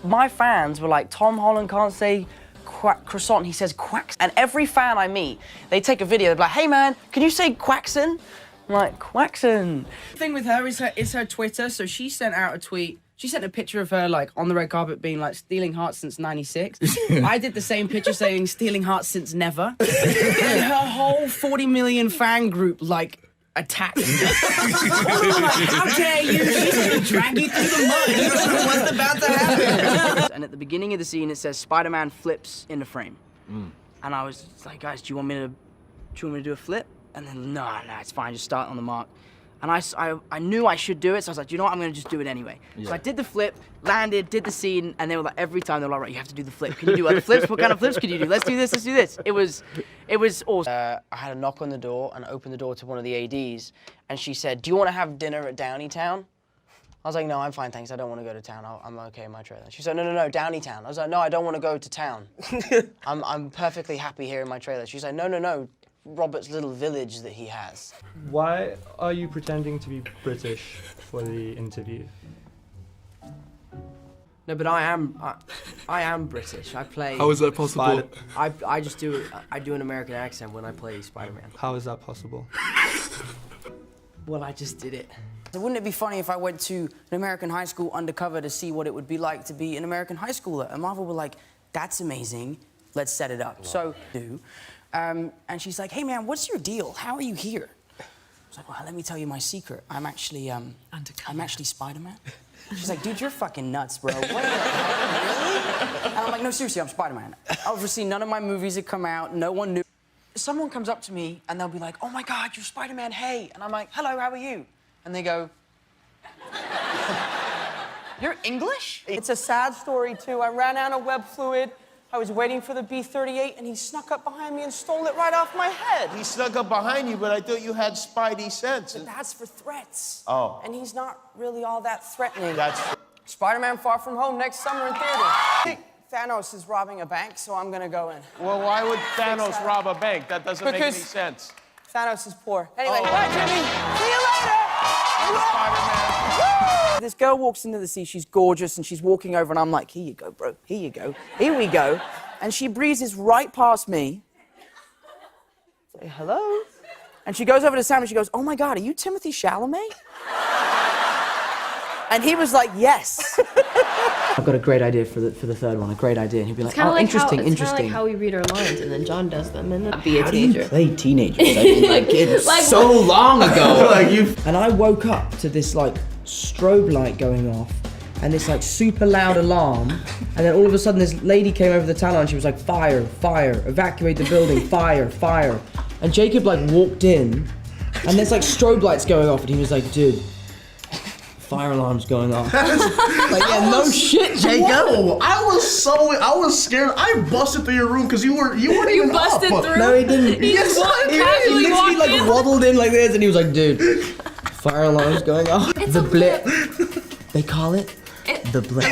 My fans were like, Tom Holland can't say croissant, he says quacks. And every fan I meet, they take a video, they're like, hey man, can you say quackson? I'm like, quackson. The thing with her is her Twitter, so she sent out a tweet. She sent a picture of her, like, on the red carpet being like, stealing hearts since '96. I did the same picture saying, stealing hearts since never. And her whole 40 million fan group, like, attacked me. How dare you? She's gonna drag you through the mud. You don't know what's about to happen. And at the beginning of the scene, it says, Spider-Man flips in the frame. And I was like, guys, do you want me to do a flip? And then, no, it's fine, just start on the mark. And I knew I should do it, so I was like, you know what, I'm gonna just do it anyway. Yeah. So I did the flip, landed, did the scene, and they were like, every time they were like, right, you have to do the flip. Can you do other flips? What kind of flips can you do? Let's do this, let's do this. It was awesome. I had a knock on the door, and I opened the door to one of the ADs, and she said, do you wanna have dinner at Downeytown? I was like, no, I'm fine, thanks, I don't wanna go to town, I'm okay in my trailer. She said, no, Downeytown. I was like, no, I don't wanna go to town. I'm perfectly happy here in my trailer. She's like, no, Robert's little village that he has. Why are you pretending to be British for the interview? No, but I am British. I play. How is that possible? I just do an American accent when I play Spider-Man. How is that possible? Well, I just did it. Wouldn't it be funny if I went to an American high school undercover to see what it would be like to be an American high schooler? And Marvel were like, that's amazing. Let's set it up. So, and she's like, hey man, what's your deal? How are you here? I was like, well, let me tell you my secret. I'm actually Spider-Man. She's like, dude, you're fucking nuts, bro. What the hell, really? And I'm like, no, seriously, I'm Spider-Man. Obviously, none of my movies had come out. No one knew. Someone comes up to me and they'll be like, oh my God, you're Spider-Man, hey. And I'm like, hello, how are you? And they go, you're English? It's a sad story, too. I ran out of web fluid. I was waiting for the B-38, and he snuck up behind me and stole it right off my head. He snuck up behind you, but I thought you had spidey sense. But that's for threats. Oh. And he's not really all that threatening. That's... Spider-Man Far From Home next summer in theaters. I think Thanos is robbing a bank, so I'm gonna go in. Well, why would Thanos rob a bank? That doesn't make any sense. Thanos is poor. Anyway, bye, Jimmy. See you later. Spider-Man. This girl walks into the sea, she's gorgeous, and she's walking over, and I'm like, here you go, bro, here you go, here we go. And she breezes right past me. Say, hello? And she goes over to Sam, and she goes, oh my God, are you Timothy Chalamet? And he was like, yes. I've got a great idea for the third one, a great idea. And he'd be like, oh, interesting. It's kind of like how we read our lines, and then John does them, and then be a How teenager. do you play teenagers? I mean, like, it's Like, so long ago. And I woke up to this, like, strobe light going off, and this, like, super loud alarm, and then all of a sudden this lady came over the tunnel, and she was like, fire, fire, evacuate the building, fire, fire. And Jacob, like, walked in, and there's, like, strobe lights going off, and he was like, dude, fire alarm's going off. Like, yeah, no shit, Jacob. Whoa, I was scared. I busted through your room because you weren't even busted up. through? No, he didn't. He just he casually literally, walked like, in. waddled in like this, and he was like, dude, fire alarm's going off. It's The a blip. blip. They call it the blip.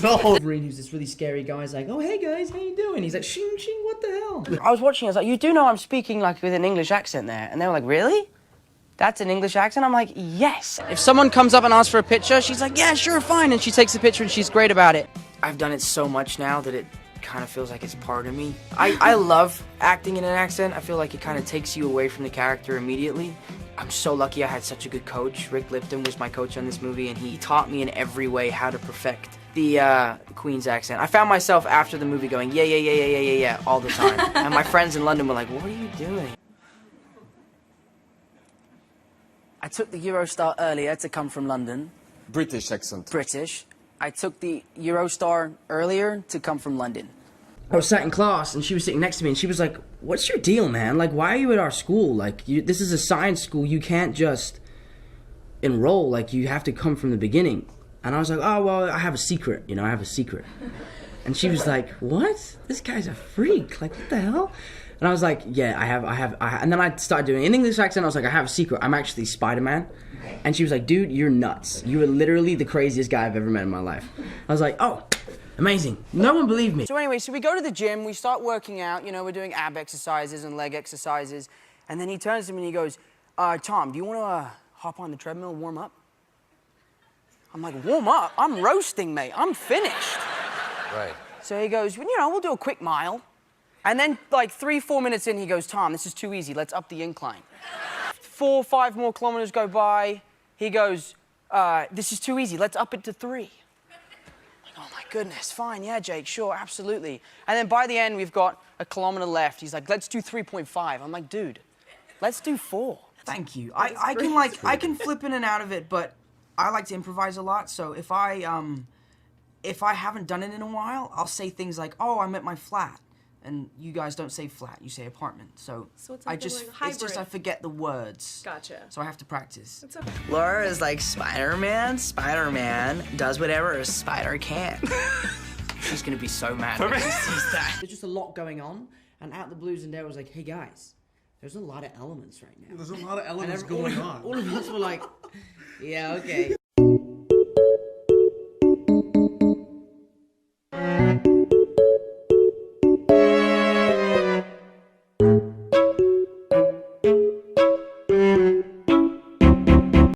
No. Who's this really scary guy. He's like, oh, hey guys, how you doing? He's like, shing, shing, what the hell? I was watching, I was like, you do know I'm speaking like with an English accent there. And they were like, really? That's an English accent? I'm like, yes. If someone comes up and asks for a picture, she's like, yeah, sure, fine. And she takes the picture and she's great about it. I've done it so much now that it kind of feels like it's part of me. I love acting in an accent. I feel like it kind of takes you away from the character immediately. I'm so lucky I had such a good coach. Rick Lipton was my coach on this movie, and he taught me in every way how to perfect the Queen's accent. I found myself after the movie going, yeah, all the time. And my friends in London were like, what are you doing? I took the Eurostar earlier to come from London. British accent. British. I took the Eurostar earlier to come from London. I was sat in class, and she was sitting next to me, and she was like, what's your deal, man? Like, why are you at our school? Like, this is a science school. You can't just enroll. Like, you have to come from the beginning. And I was like, oh, well, I have a secret. You know, I have a secret. And she was like, what? This guy's a freak. Like, what the hell? And I was like, yeah, I have. And then I started doing an English accent. I was like, I have a secret. I'm actually Spider-Man. And she was like, dude, you're nuts. You are literally the craziest guy I've ever met in my life. I was like, oh, amazing. No one believed me. So anyway, so we go to the gym, we start working out, you know, we're doing ab exercises and leg exercises. And then he turns to me and he goes, Tom, do you want to hop on the treadmill and warm up? I'm like, warm up? I'm roasting, mate. I'm finished. Right. So he goes, well, you know, we'll do a quick mile. And then, like, 3-4 minutes in, he goes, Tom, this is too easy. Let's up the incline. 4 or 5 more kilometers go by. He goes, this is too easy. Let's up it to 3. Like, oh, my goodness. Fine. Yeah, Jake. Sure. Absolutely. And then by the end, we've got a kilometer left. He's like, let's do 3.5. I'm like, dude, let's do 4. Thank you. I can flip in and out of it, but I like to improvise a lot. So if I haven't done it in a while, I'll say things like, "Oh, I'm at my flat," and you guys don't say flat, you say apartment. So So it's I like a, just like, it's just I hybrid. forget the words. Gotcha. So I have to practice. It's okay. Laura is like Spider-Man. Spider-Man does whatever a spider can. She's gonna be so mad when she sees that. There's just a lot going on, and out the blues and Dare was like, hey guys, there's a lot of elements right now. There's a lot of elements And going on. All of us were like, yeah, okay.